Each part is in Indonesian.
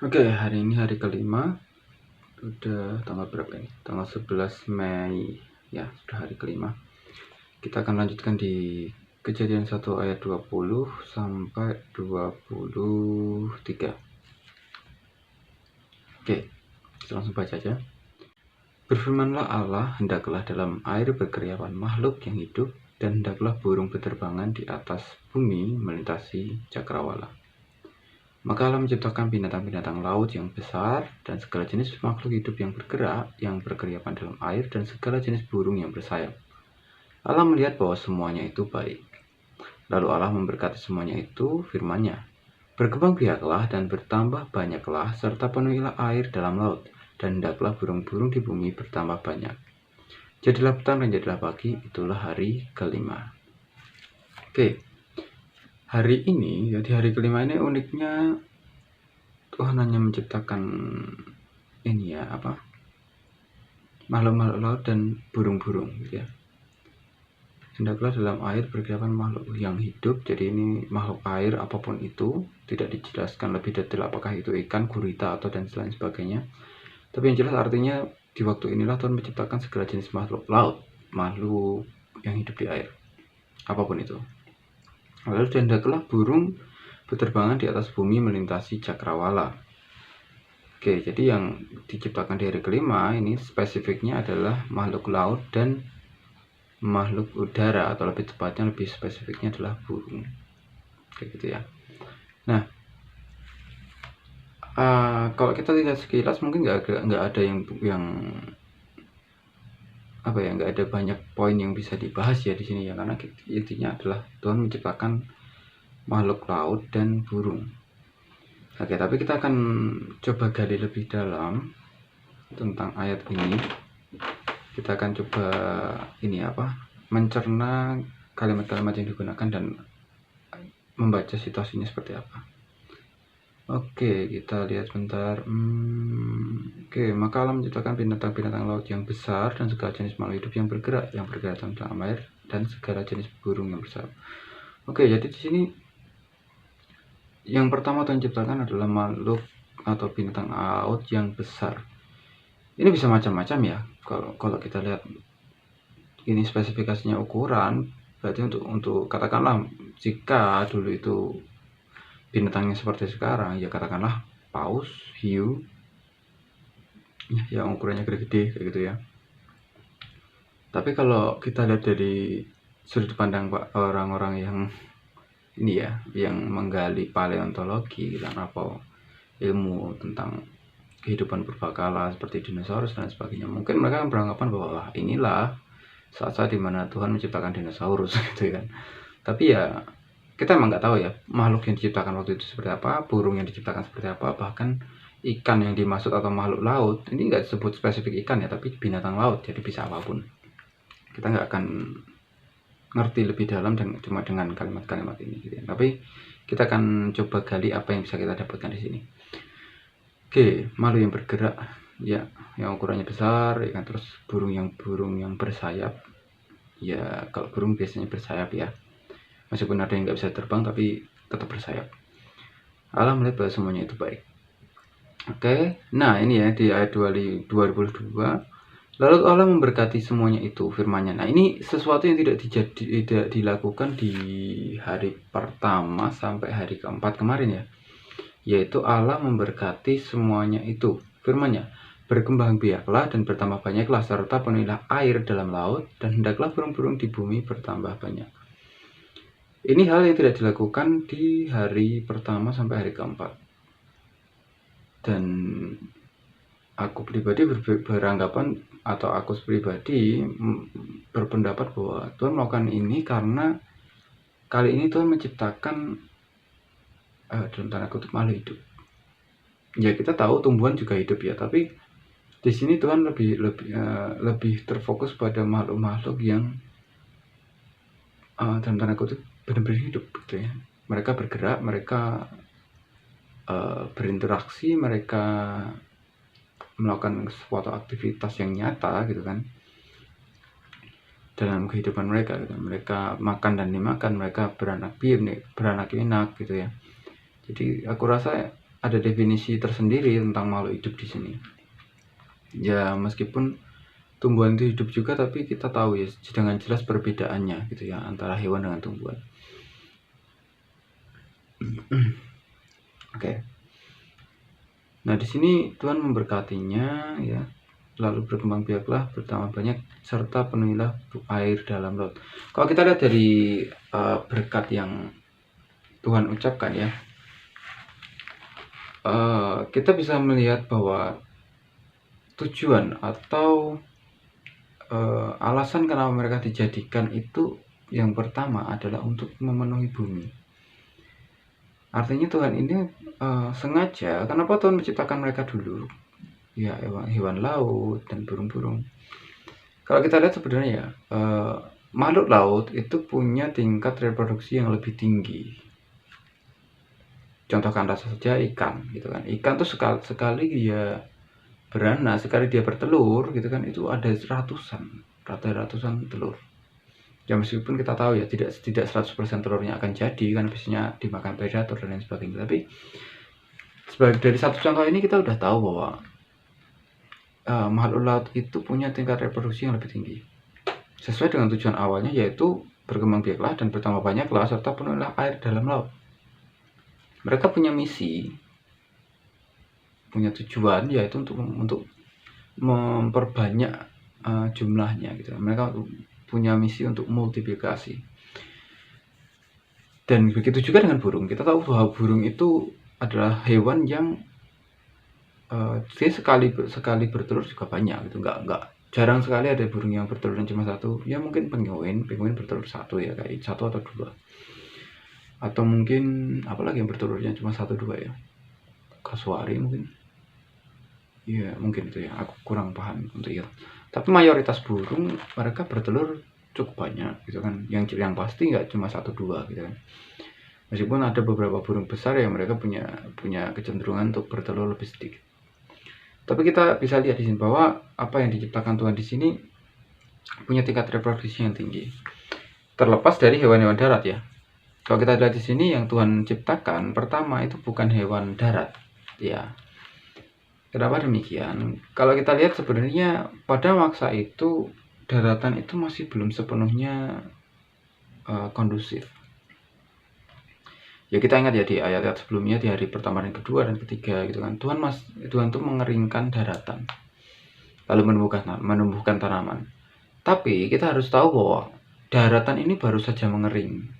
Oke, hari ini hari kelima. Udah tanggal berapa ini? Tanggal 11 Mei. Ya, sudah hari kelima. Kita akan lanjutkan di Kejadian 1 ayat 20 sampai 23. Oke, kita langsung baca aja. Berfirmanlah Allah, hendaklah dalam air berkeriapan makhluk yang hidup, dan hendaklah burung berterbangan di atas bumi melintasi cakrawala. Maka Allah menciptakan binatang-binatang laut yang besar dan segala jenis makhluk hidup yang bergerak, yang berkeriapan dalam air, dan segala jenis burung yang bersayap. Allah melihat bahwa semuanya itu baik. Lalu Allah memberkati semuanya itu, firman-Nya, berkembang biaklah dan bertambah banyaklah, serta penuhilah air dalam laut, dan hendaklah burung-burung di bumi bertambah banyak. Jadilah petang dan jadilah pagi, itulah hari kelima. Oke. Hari ini, jadi hari kelima ini uniknya Tuhan hanya menciptakan ini ya, makhluk-makhluk laut dan burung-burung gitu ya. Hendaklah dalam air berkeriapan makhluk yang hidup. Jadi ini makhluk air apapun itu, tidak dijelaskan lebih detail apakah itu ikan, gurita atau dan lain sebagainya. Tapi yang jelas artinya di waktu inilah Tuhan menciptakan segala jenis makhluk laut, makhluk yang hidup di air, apapun itu. Lalu hendaklah burung berterbangan di atas bumi melintasi cakrawala. Oke, jadi yang diciptakan di hari kelima ini spesifiknya adalah makhluk laut dan makhluk udara, atau lebih tepatnya lebih spesifiknya adalah burung. Kayak gitu ya. Nah, kalau kita lihat sekilas mungkin nggak ada yang nggak ada banyak poin yang bisa dibahas ya di sini ya, karena intinya adalah Tuhan menciptakan makhluk laut dan burung. Oke, tapi kita akan coba gali lebih dalam tentang ayat ini. Kita akan coba mencerna kalimat-kalimat yang digunakan dan membaca situasinya seperti apa. Oke, kita lihat bentar. Oke, maka Allah menciptakan binatang-binatang laut yang besar dan segala jenis makhluk hidup yang bergerak dalam air, dan segala jenis burung yang bersayap. Oke, jadi di sini yang pertama Tuhan ciptakan adalah makhluk atau binatang laut yang besar. Ini bisa macam-macam ya. Kalau kita lihat ini spesifikasinya ukuran, berarti untuk katakanlah jika dulu itu binatangnya seperti sekarang, ya katakanlah paus, hiu, yang ukurannya gede-gede kayak gitu ya. Tapi kalau kita lihat dari sudut pandang orang-orang yang ini ya, yang menggali paleontologi atau ilmu tentang kehidupan purbakala seperti dinosaurus dan sebagainya, mungkin mereka beranggapan bahwa inilah saat-saat dimana Tuhan menciptakan dinosaurus gitu kan. Tapi ya kita emang nggak tahu ya makhluk yang diciptakan waktu itu seperti apa, burung yang diciptakan seperti apa, bahkan ikan yang dimaksud atau makhluk laut ini nggak disebut spesifik ikan ya, tapi binatang laut, jadi bisa apapun. Kita nggak akan ngerti lebih dalam cuma dengan kalimat-kalimat ini gitu ya. Tapi kita akan coba gali apa yang bisa kita dapatkan di sini. Oke, makhluk yang bergerak ya, yang ukurannya besar ya kan, terus burung yang bersayap. Ya kalau burung biasanya bersayap ya, meskipun ada yang nggak bisa terbang tapi tetap bersayap. Allah melihat bahwa semuanya itu baik. Oke, nah ini ya di ayat 22. Lalu Allah memberkati semuanya itu, firman-Nya. Nah ini sesuatu yang tidak dilakukan di hari pertama sampai hari keempat kemarin ya, yaitu Allah memberkati semuanya itu, firman-Nya, berkembang biaklah dan bertambah banyaklah, serta penuhilah air dalam laut, dan hendaklah burung-burung di bumi bertambah banyak. Ini hal yang tidak dilakukan di hari pertama sampai hari keempat. Dan aku pribadi beranggapan, atau aku pribadi berpendapat bahwa Tuhan melakukan ini karena kali ini Tuhan menciptakan dalam tanda kutip makhluk hidup. Ya kita tahu tumbuhan juga hidup ya, tapi di sini Tuhan lebih terfokus pada makhluk-makhluk yang dalam tanda kutip benar-benar hidup gitu ya. Mereka bergerak, mereka berinteraksi, mereka melakukan suatu aktivitas yang nyata gitu kan dalam kehidupan mereka gitu. Mereka makan dan dimakan, mereka beranak pinak gitu ya. Jadi aku rasa ada definisi tersendiri tentang makhluk hidup di sini. Ya meskipun tumbuhan itu hidup juga, tapi kita tahu ya dengan jelas perbedaannya gitu ya antara hewan dengan tumbuhan. Oke. Nah, di sini Tuhan memberkatinya ya. Lalu berkembang biaklah, bertambah banyak, serta penuhilah air dalam laut. Kalau kita lihat dari berkat yang Tuhan ucapkan ya, kita bisa melihat bahwa tujuan atau alasan kenapa mereka dijadikan itu yang pertama adalah untuk memenuhi bumi. Artinya Tuhan ini sengaja, kenapa Tuhan menciptakan mereka dulu? Ya, hewan laut dan burung-burung. Kalau kita lihat sebenarnya makhluk laut itu punya tingkat reproduksi yang lebih tinggi. Contohkan saja ikan gitu kan. Ikan tuh sekali dia beranak, sekali dia bertelur gitu kan, itu ada ratusan telur. Ya meskipun kita tahu ya tidak 100% telurnya akan jadi kan, biasanya dimakan predator dan lain sebagainya. Tapi dari satu contoh ini kita udah tahu bahwa makhluk laut itu punya tingkat reproduksi yang lebih tinggi sesuai dengan tujuan awalnya, yaitu berkembang biaklah dan bertambah banyaklah serta penuhilah air dalam laut. Mereka punya misi, punya tujuan, yaitu untuk memperbanyak jumlahnya gitu. Mereka punya misi untuk multiplikasi. Dan begitu juga dengan burung. Kita tahu bahwa burung itu adalah hewan yang dia sekali bertelur juga banyak gitu. Enggak jarang sekali ada burung yang bertelur cuma satu. Ya mungkin penguin bertelur satu ya, kayak satu atau dua. Atau mungkin apalagi yang bertelurnya cuma 1-2 ya, kasuari mungkin. Iya mungkin itu ya, aku kurang paham untuk itu. Tapi mayoritas burung mereka bertelur cukup banyak gitu kan. Yang pasti nggak cuma 1-2 gitu kan. Meskipun ada beberapa burung besar yang mereka punya kecenderungan untuk bertelur lebih sedikit. Tapi kita bisa lihat di sini bahwa apa yang diciptakan Tuhan di sini punya tingkat reproduksi yang tinggi. Terlepas dari hewan-hewan darat ya. Kalau kita lihat di sini yang Tuhan ciptakan pertama itu bukan hewan darat ya. Kenapa demikian? Kalau kita lihat sebenarnya pada masa itu daratan itu masih belum sepenuhnya kondusif. Ya kita ingat ya di ayat-ayat sebelumnya, di hari pertama dan kedua dan ketiga gitu kan, Tuhan tuh mengeringkan daratan lalu menumbuhkan tanaman. Tapi kita harus tahu bahwa daratan ini baru saja mengering,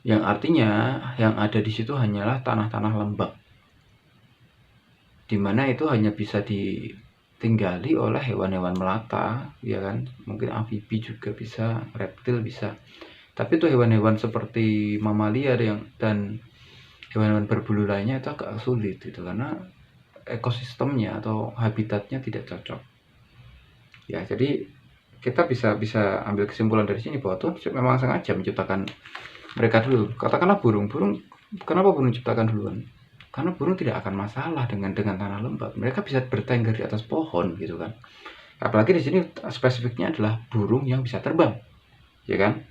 yang artinya yang ada di situ hanyalah tanah-tanah lembab, dimana itu hanya bisa ditinggali oleh hewan-hewan melata ya kan, mungkin amfibi juga bisa, reptil bisa. Tapi itu hewan-hewan seperti mamalia dan hewan-hewan berbulu lainnya itu agak sulit gitu, karena ekosistemnya atau habitatnya tidak cocok. Ya, jadi kita bisa ambil kesimpulan dari sini bahwa Tuhan memang sengaja menciptakan mereka dulu. Katakanlah burung, kenapa burung diciptakan duluan? Karena burung tidak akan masalah dengan tanah lembab. Mereka bisa bertengger di atas pohon gitu kan. Apalagi di sini spesifiknya adalah burung yang bisa terbang, ya kan?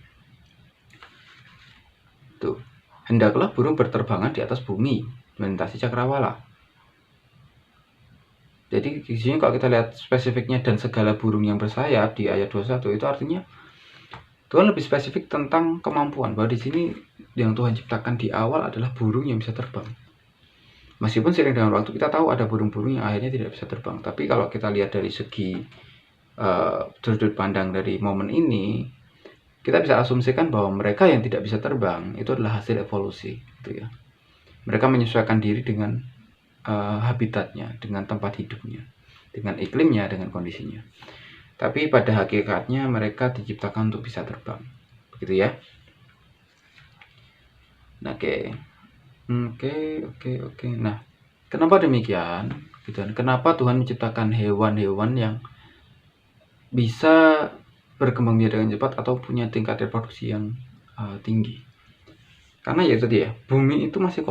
Tuh, hendaklah burung berterbangan di atas bumi, melintasi cakrawala. Jadi di sini kalau kita lihat spesifiknya dan segala burung yang bersayap di ayat 21 itu artinya Tuhan lebih spesifik tentang kemampuan, bahwa di sini yang Tuhan ciptakan di awal adalah burung yang bisa terbang. Meskipun seiring dengan waktu kita tahu ada burung-burung yang akhirnya tidak bisa terbang, tapi kalau kita lihat dari segi sudut pandang dari momen ini, kita bisa asumsikan bahwa mereka yang tidak bisa terbang itu adalah hasil evolusi gitu ya. Mereka menyesuaikan diri dengan habitatnya, dengan tempat hidupnya, dengan iklimnya, dengan kondisinya. Tapi pada hakikatnya mereka diciptakan untuk bisa terbang, begitu ya. Oke. Nah, kenapa demikian? Gitu. Kenapa Tuhan menciptakan hewan-hewan yang bisa berkembang biak dengan cepat atau punya tingkat reproduksi yang tinggi? Karena ya itu dia, bumi itu masih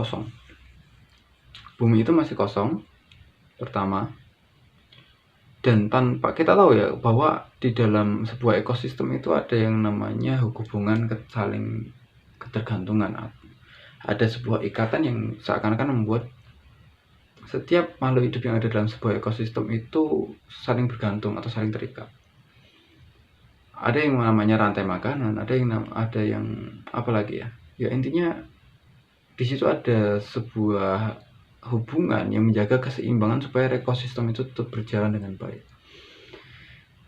kosong. Pertama, dan tanpa kita tahu ya bahwa di dalam sebuah ekosistem itu ada yang namanya hubungan saling ketergantungan. ada sebuah ikatan yang seakan-akan membuat setiap makhluk hidup yang ada dalam sebuah ekosistem itu saling bergantung atau saling terikat. Ada yang namanya rantai makanan, ada yang apa lagi ya? Ya intinya di situ ada sebuah hubungan yang menjaga keseimbangan supaya ekosistem itu tetap berjalan dengan baik.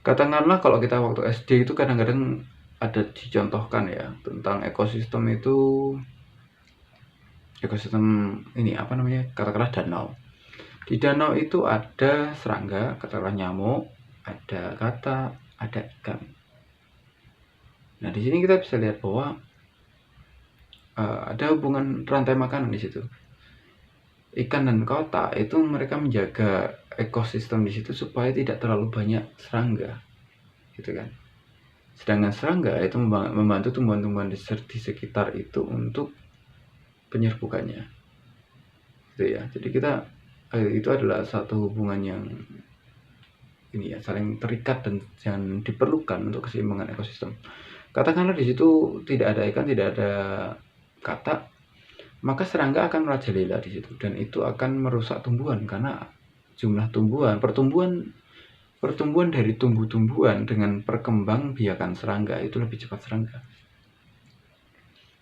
Katakanlah kalau kita waktu SD itu kadang-kadang ada dicontohkan ya tentang ekosistem ini apa namanya, katakanlah danau. Di danau itu ada serangga, katakanlah nyamuk, ada katak, ada ikan. Nah di sini kita bisa lihat bahwa ada hubungan rantai makanan di situ. Ikan dan katak itu mereka menjaga ekosistem di situ supaya tidak terlalu banyak serangga, gitu kan. Sedangkan serangga itu membantu tumbuhan-tumbuhan di sekitar itu untuk penyerbukannya, gitu ya. Jadi itu adalah satu hubungan yang ini ya, saling terikat dan yang diperlukan untuk keseimbangan ekosistem. Katakanlah di situ tidak ada ikan, tidak ada katak, maka serangga akan merajalela di situ dan itu akan merusak tumbuhan karena jumlah pertumbuhan dari tumbuh-tumbuhan dengan perkembangbiakan serangga itu lebih cepat serangga.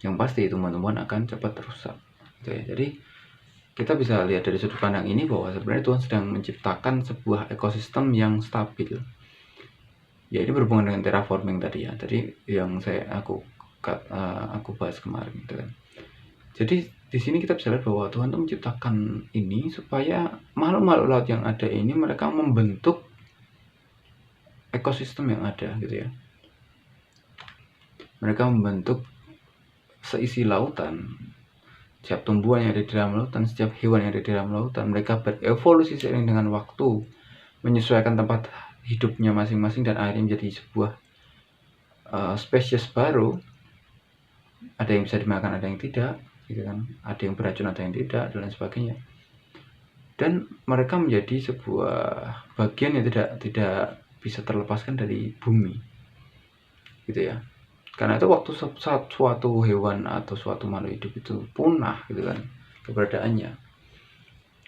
Yang pasti tumbuhan-tumbuhan akan cepat rusak. Gitu ya. Jadi kita bisa lihat dari sudut pandang ini bahwa sebenarnya Tuhan sedang menciptakan sebuah ekosistem yang stabil. Ya ini berhubungan dengan terraforming tadi ya. Tadi yang aku bahas kemarin gitu kan. Jadi di sini kita bisa lihat bahwa Tuhan itu menciptakan ini supaya makhluk-makhluk laut yang ada ini mereka membentuk ekosistem yang ada gitu ya. Mereka membentuk seisi lautan. Setiap tumbuhan yang ada di dalam lautan, setiap hewan yang ada di dalam lautan, mereka berevolusi seiring dengan waktu, menyesuaikan tempat hidupnya masing-masing dan akhirnya menjadi sebuah spesies baru. Ada yang bisa dimakan, ada yang tidak, gitu kan. Ada yang beracun, ada yang tidak, dan lain sebagainya. Dan mereka menjadi sebuah bagian yang tidak bisa terlepaskan dari bumi, gitu ya. Karena itu waktu suatu hewan atau suatu makhluk hidup itu punah gitu kan keberadaannya,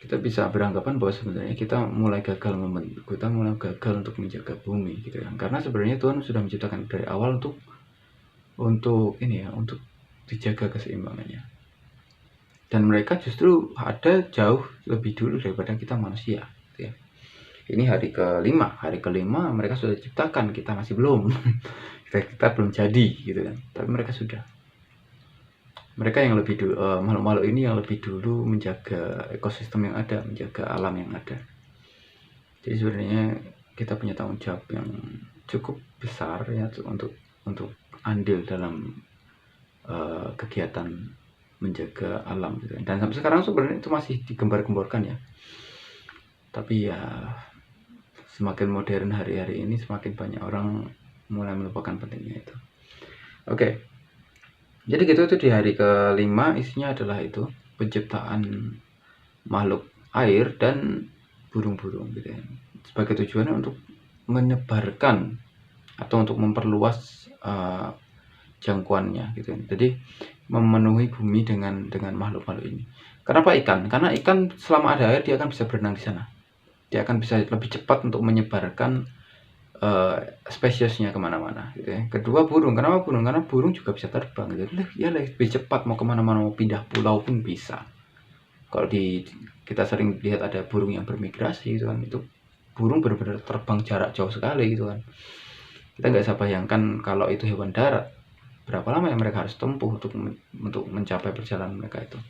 kita bisa beranggapan bahwa sebenarnya kita mulai gagal untuk menjaga bumi gitu kan. Karena sebenarnya Tuhan sudah menciptakan dari awal untuk ini ya, untuk dijaga keseimbangannya. Dan mereka justru ada jauh lebih dulu daripada kita manusia gitu ya. Ini hari kelima mereka sudah diciptakan, kita masih belum. kita belum jadi gitu kan, tapi mereka sudah. Mereka yang lebih dulu, makhluk-makhluk ini yang lebih dulu menjaga ekosistem yang ada, menjaga alam yang ada. Jadi sebenarnya kita punya tanggung jawab yang cukup besar ya untuk andil dalam kegiatan menjaga alam gitu. Dan sampai sekarang sebenarnya itu masih digembar-gemborkan ya. Tapi ya semakin modern hari-hari ini, semakin banyak orang mulai melupakan pentingnya itu. Oke. Jadi gitu, itu di hari kelima isinya adalah itu penciptaan makhluk air dan burung-burung gitu ya. Sebagai tujuannya untuk menyebarkan atau untuk memperluas jangkauannya gitu. Jadi memenuhi bumi dengan makhluk-makhluk ini. Kenapa ikan? Karena ikan selama ada air dia akan bisa berenang di sana. Dia akan bisa lebih cepat untuk menyebarkan spesiesnya kemana-mana gitu ya. Kedua burung. Kenapa burung? Karena burung juga bisa terbang gitu. Ya lebih cepat mau kemana-mana, mau pindah pulau pun bisa. Kalau kita sering lihat ada burung yang bermigrasi gitu kan, itu burung benar-benar terbang jarak jauh sekali gitu kan. Kita nggak bisa bayangkan kalau itu hewan darat berapa lama yang mereka harus tempuh untuk mencapai perjalanan mereka itu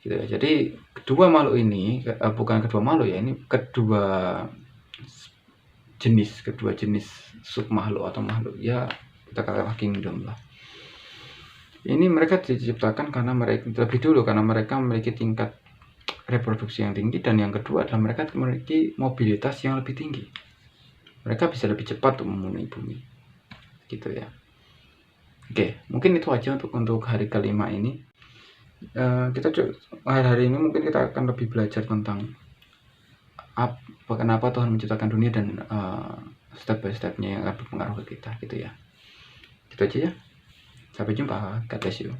gitu ya. Jadi kedua makhluk ini bukan kedua makhluk ya, ini kedua jenis sub makhluk atau makhluk ya, kita katakan kingdom lah. Ini mereka diciptakan karena mereka lebih dulu karena mereka memiliki tingkat reproduksi yang tinggi, dan yang kedua adalah mereka memiliki mobilitas yang lebih tinggi. Mereka bisa lebih cepat untuk memenuhi bumi gitu ya. Oke, mungkin itu aja untuk hari kelima ini. Hari ini mungkin kita akan lebih belajar tentang kenapa Tuhan menciptakan dunia dan step by stepnya yang akan berpengaruh ke kita gitu ya. Gitu aja ya. Sampai jumpa. God bless you.